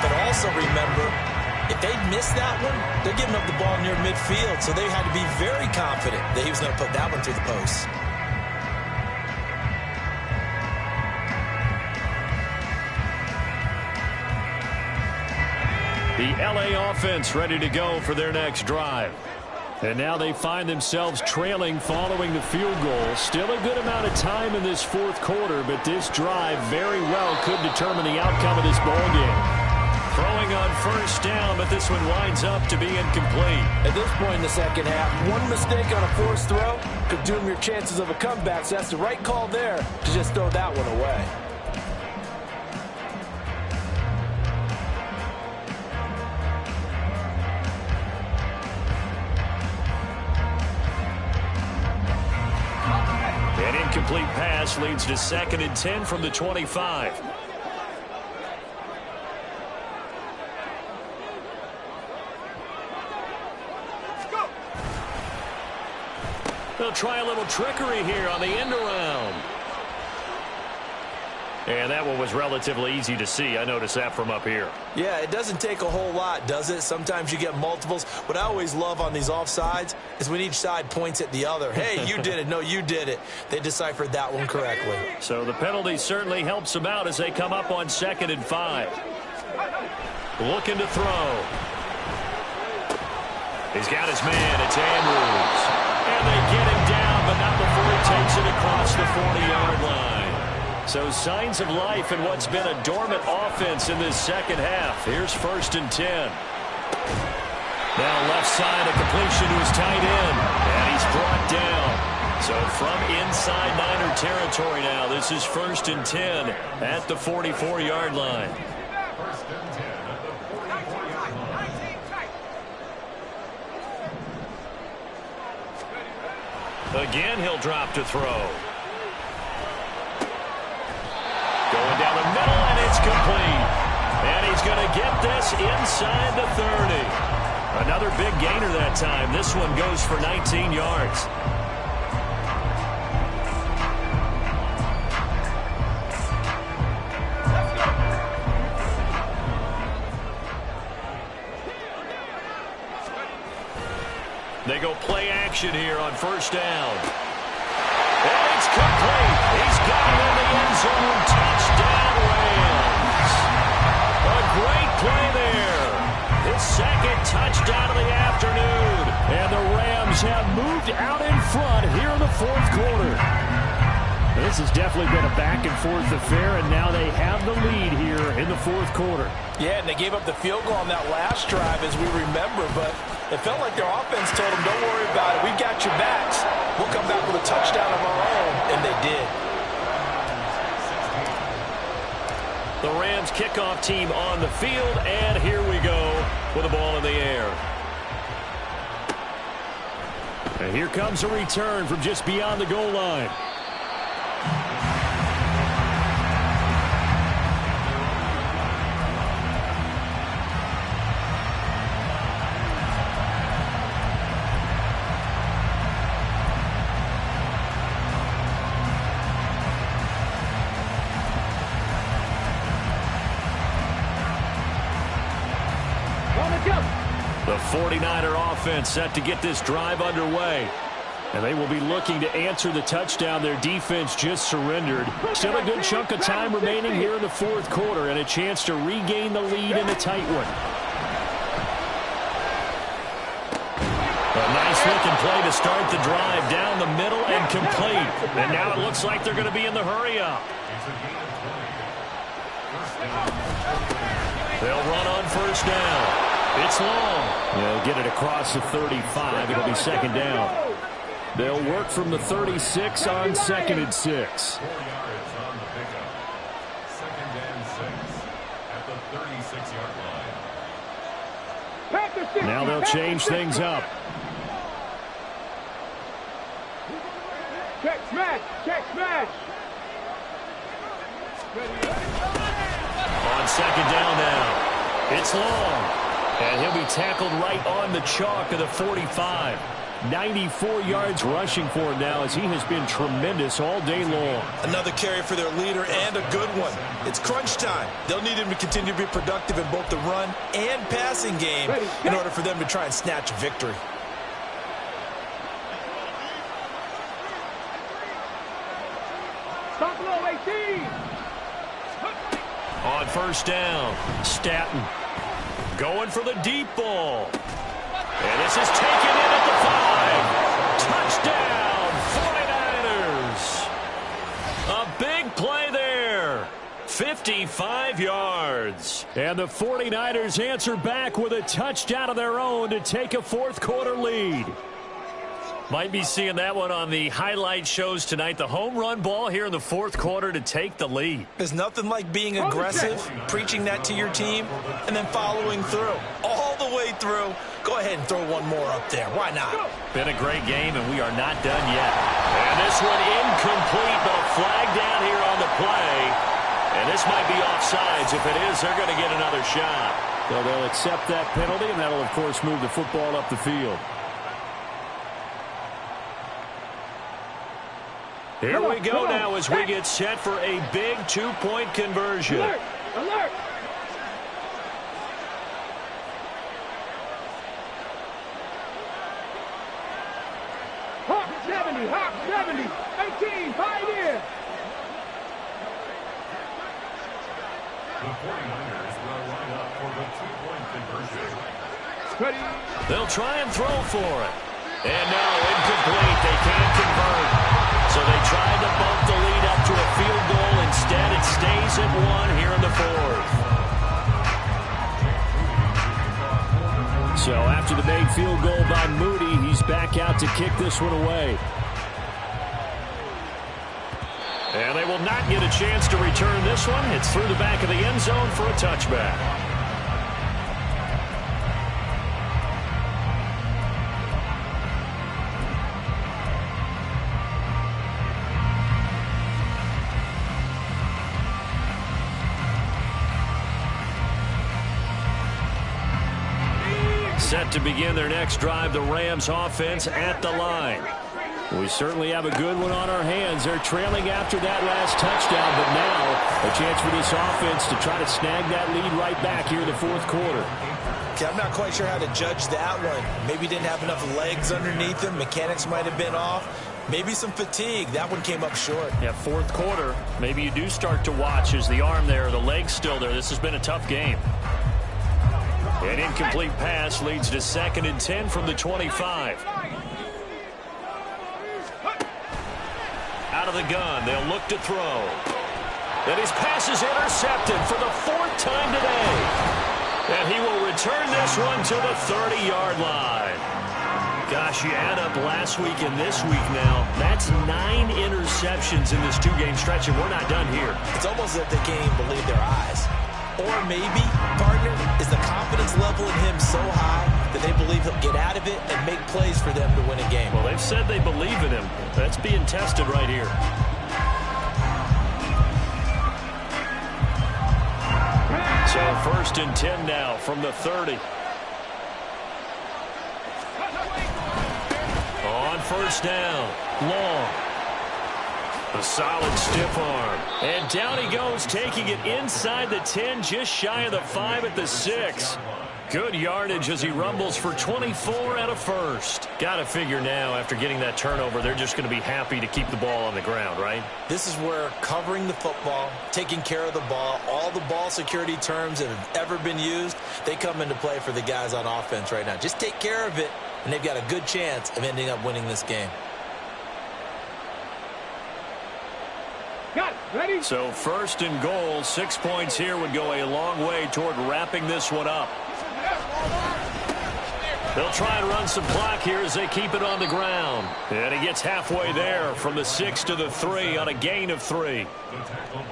but also remember, if they miss that one, they're giving up the ball near midfield, so they had to be very confident that he was going to put that one through the post.
The LA offense ready to go for their next drive. And now they find themselves trailing following the field goal. Still a good amount of time in this fourth quarter, but this drive very well could determine the outcome of this ball game. Throwing on first down, but this one winds up to be incomplete.
At this point in the second half, one mistake on a forced throw could doom your chances of a comeback, so that's the right call there to just throw that one away.
incomplete pass leads to 2nd and 10 from the 25. They'll try a little trickery here on the end around. And that one was relatively easy to see. I noticed that from up here.
Yeah, it doesn't take a whole lot, does it? Sometimes you get multiples. What I always love on these offsides is when each side points at the other. Hey, you did it. No, you did it. They deciphered that one correctly.
So the penalty certainly helps them out as they come up on 2nd and 5. Looking to throw. He's got his man. It's Andrews. And they get him down, but not before he takes it across the 40-yard line. So signs of life in what's been a dormant offense in this second half. Here's 1st and 10. Now left side, a completion to his tight end. And he's brought down. So from inside Niner territory now, this is 1st and 10 at the 44-yard line. Again, he'll drop to throw. Going down the middle, and it's complete. And he's going to get this inside the 30. Another big gainer that time. This one goes for 19 yards. They go play action here on 1st down. And it's complete. He's got it in the end zone. Touchdown, Rams. A great play there. His 2nd touchdown of the afternoon. And the Rams have moved out in front here in the 4th quarter. This has definitely been a back-and-forth affair, and now they have the lead here in the 4th quarter.
Yeah, and they gave up the field goal on that last drive, as we remember, but it felt like their offense told them, don't worry about it. We've got your backs. We'll come back with a touchdown of our own, and they did.
The Rams kickoff team on the field, and here we go with the ball in the air. And here comes a return from just beyond the goal line. The 49er offense set to get this drive underway. And they will be looking to answer the touchdown their defense just surrendered. Still a good chunk of time remaining here in the 4th quarter and a chance to regain the lead in a tight one. A nice-looking play to start the drive down the middle and complete. And now it looks like they're going to be in the hurry-up. They'll run on 1st down. It's long. They'll get it across the 35. It'll be 2nd down. They'll work from the 36 on 2nd and 6.
4 yards on the pickup. 2nd and 6 at the 36-yard line.
Now they'll change things up.
Check smash! Check smash!
On 2nd down now. It's long. And he'll be tackled right on the chalk of the 45. 94 yards rushing for him now as he has been tremendous all day long.
Another carry for their leader and a good one. It's crunch time. They'll need him to continue to be productive in both the run and passing game in order for them to try and snatch a victory.
Stop low, 18!
On 1st down, Staton going for the deep ball. And this is taken in at the 5. Touchdown, 49ers. A big play there. 55 yards. And the 49ers answer back with a touchdown of their own to take a 4th quarter lead. Might be seeing that one on the highlight shows tonight. The home run ball here in the fourth quarter to take the lead.
There's nothing like being aggressive, preaching that to your team, and then following through. All the way through. Go ahead and throw one more up there. Why not?
Been a great game, and we are not done yet. And this one incomplete, but a flag down here on the play. And this might be offsides. If it is, they're going to get another shot.
So they'll accept that penalty, and that'll, of course, move the football up the field.
Here we go now as we get set for a big two-point conversion.
Alert! Alert! Hawk 70, Hawk 70, 18, Pioneer!
The 49ers will line up for the two-point conversion.
Ready?
They'll try and throw for it. And no, incomplete. They can't convert. So they tried to bump the lead up to a field goal. Instead, it stays at 1 here in the fourth.
So after the made field goal by Moody, he's back out to kick this one away.
And they will not get a chance to return this one. It's through the back of the end zone for a touchback. Set to begin their next drive, the Rams offense at the line.
We certainly have a good one on our hands. They're trailing after that last touchdown, but now a chance for this offense to try to snag that lead right back here in the fourth quarter.
Okay, I'm not quite sure how to judge that one. Maybe didn't have enough legs underneath him. Mechanics might have been off. Maybe some fatigue. That one came up short.
Yeah, fourth quarter. Maybe you do start to watch as the arm there, the leg's still there. This has been a tough game. An incomplete pass leads to 2nd and 10 from the 25. Out of the gun, they'll look to throw. And his pass is intercepted for the 4th time today. And he will return this one to the 30-yard line. Gosh, you add up last week and this week now. That's 9 interceptions in this two-game stretch, and we're not done here.
It's almost as if they can't even believe their eyes. Or maybe, partner, is the confidence level in him so high that they believe he'll get out of it and make plays for them to win a game.
Well, they've said they believe in him. That's being tested right here. So 1st and 10 now from the 30. On 1st down, long. A solid stiff arm. And down he goes, taking it inside the 10, just shy of the 5 at the 6. Good yardage as he rumbles for 24 and a first. Got to figure now, after getting that turnover, they're just going to be happy to keep the ball on the ground, right?
This is where covering the football, taking care of the ball, all the ball security terms that have ever been used, they come into play for the guys on offense right now. Just take care of it, and they've got a good chance of ending up winning this game.
Got it. Ready?
So 1st and goal, 6 points here would go a long way toward wrapping this one up. They'll try and run some clock here as they keep it on the ground. And he gets halfway there from the 6 to the 3 on a gain of 3.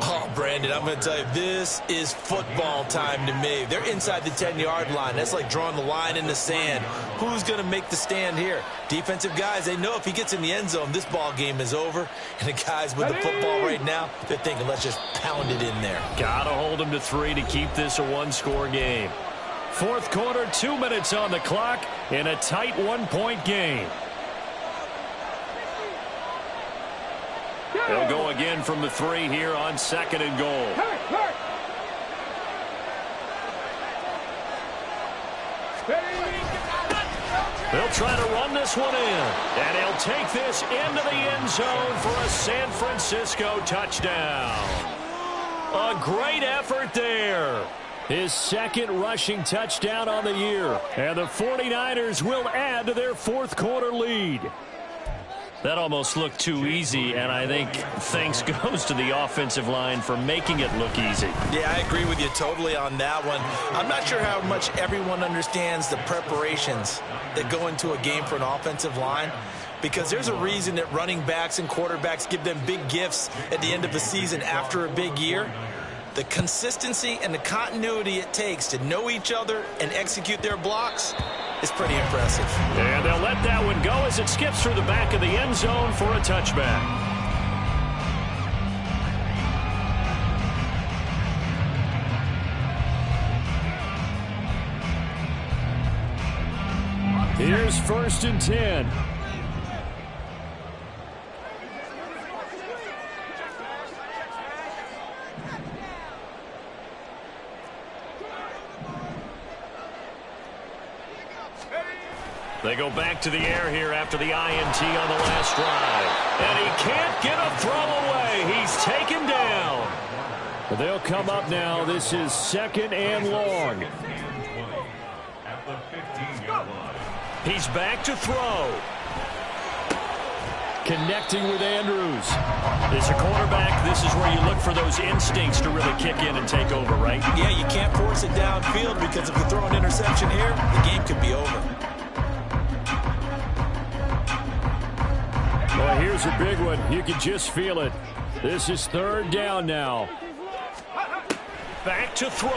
Oh, Brandon, I'm going to tell you, this is football time to me. They're inside the 10-yard line. That's like drawing the line in the sand. Who's going to make the stand here? Defensive guys, they know if he gets in the end zone, this ball game is over. And the guys with the football right now, they're thinking, let's just pound it in there.
Got to hold him to 3 to keep this a one-score game. Fourth quarter, 2 minutes on the clock in a tight 1-point game. They'll go again from the 3 here on 2nd and goal. They'll try to run this one in. And he'll take this into the end zone for a San Francisco touchdown. A great effort there. His 2nd rushing touchdown on the year. And the 49ers will add to their fourth quarter lead. That almost looked too easy, and I think thanks goes to the offensive line for making it look easy.
Yeah, I agree with you totally on that one. I'm not sure how much everyone understands the preparations that go into a game for an offensive line. because there's a reason that running backs and quarterbacks give them big gifts at the end of the season after a big year. The consistency and the continuity it takes to know each other and execute their blocks is pretty impressive.
And they'll let that one go as it skips through the back of the end zone for a touchback. Here's 1st and 10. They go back to the air here after the INT on the last drive. And he can't get a throw away. He's taken down. They'll come up now. This is 2nd and long.
At the 15-yard line.
He's back to throw. Connecting with Andrews. As a quarterback, this is where you look for those instincts to really kick in and take over, right?
Yeah, you can't force it downfield because if you throw an interception here, the game could be over.
Well, here's a big one. You can just feel it. This is 3rd down now. Back to throw.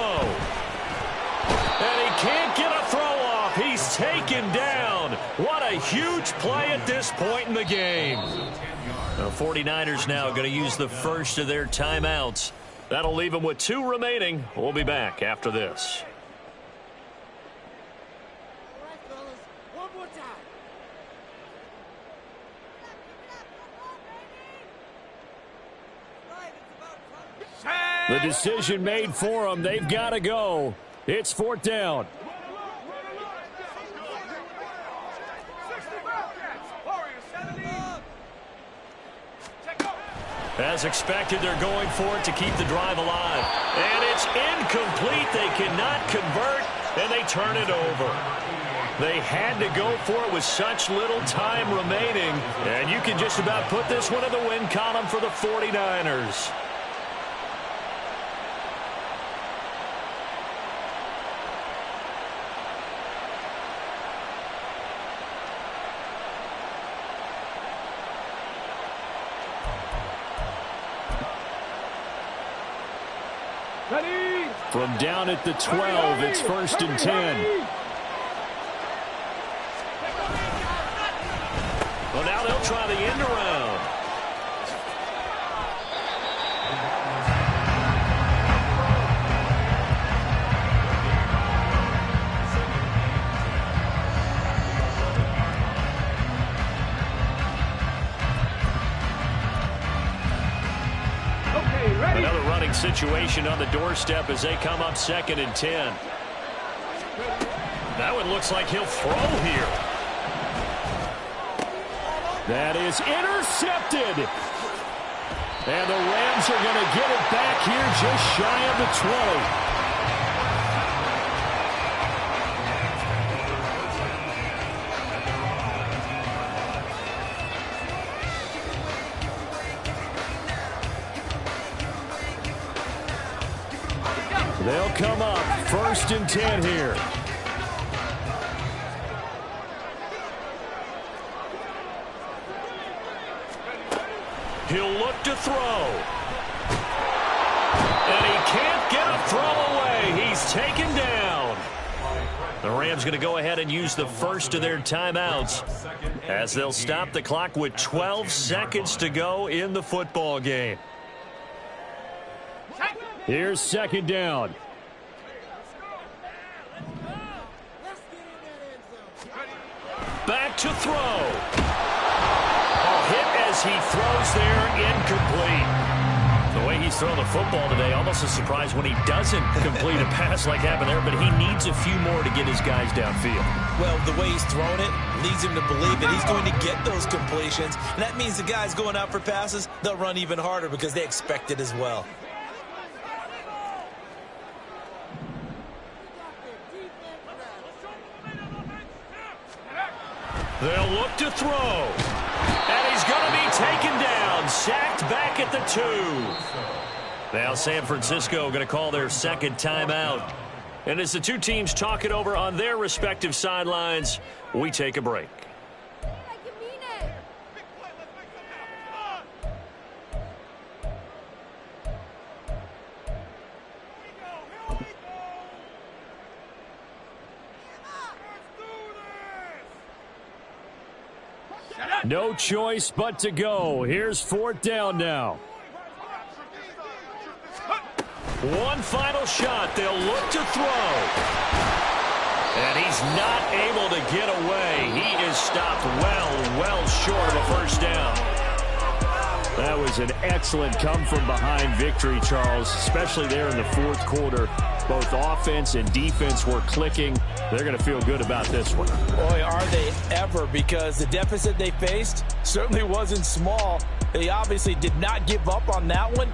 And he can't get a throw off. He's taken down. What a huge play at this point in the game. The 49ers now going to use the first of their timeouts. That'll leave them with 2 remaining. We'll be back after this. The decision made for them. They've got to go. It's 4th down. As expected, they're going for it to keep the drive alive. And it's incomplete. They cannot convert, and they turn it over. They had to go for it with such little time remaining. And you can just about put this one in the win column for the 49ers.
Ready?
From down at the 12, it's 1st and 10. Well, now they'll try the end around.
Okay, ready?
Another running situation on the doorstep as they come up 2nd and 10. That one looks like he'll throw here. That is intercepted. And the Rams are going to get it back here just shy of the 20. They'll come up 1st and 10 here. He'll look to throw. And he can't get a throw away. He's taken down. The Rams going to go ahead and use the first of their timeouts as they'll stop the clock with 12 seconds to go in the football game. Here's 2nd down. Back to throw. A hit as he throws there, incomplete. The way he's thrown the football today, almost a surprise when he doesn't complete a pass like happened there, but he needs a few more to get his guys downfield.
Well, the way he's thrown it leads him to believe that he's going to get those completions, and that means the guys going out for passes, they'll run even harder because they expect it as well.
They'll look to throw. And he's going to be taken down. Sacked back at the 2. Now San Francisco going to call their 2nd timeout. And as the two teams talk it over on their respective sidelines, we take a break.
No choice but to go. Here's 4th down now.
One final shot. They'll look to throw. And he's not able to get away. He is stopped well short of a first down.
That was an excellent come-from-behind victory, Charles, especially there in the 4th quarter. Both offense and defense were clicking. They're going to feel good about this one.
Boy, are they ever, because the deficit they faced certainly wasn't small. They obviously did not give up on that one.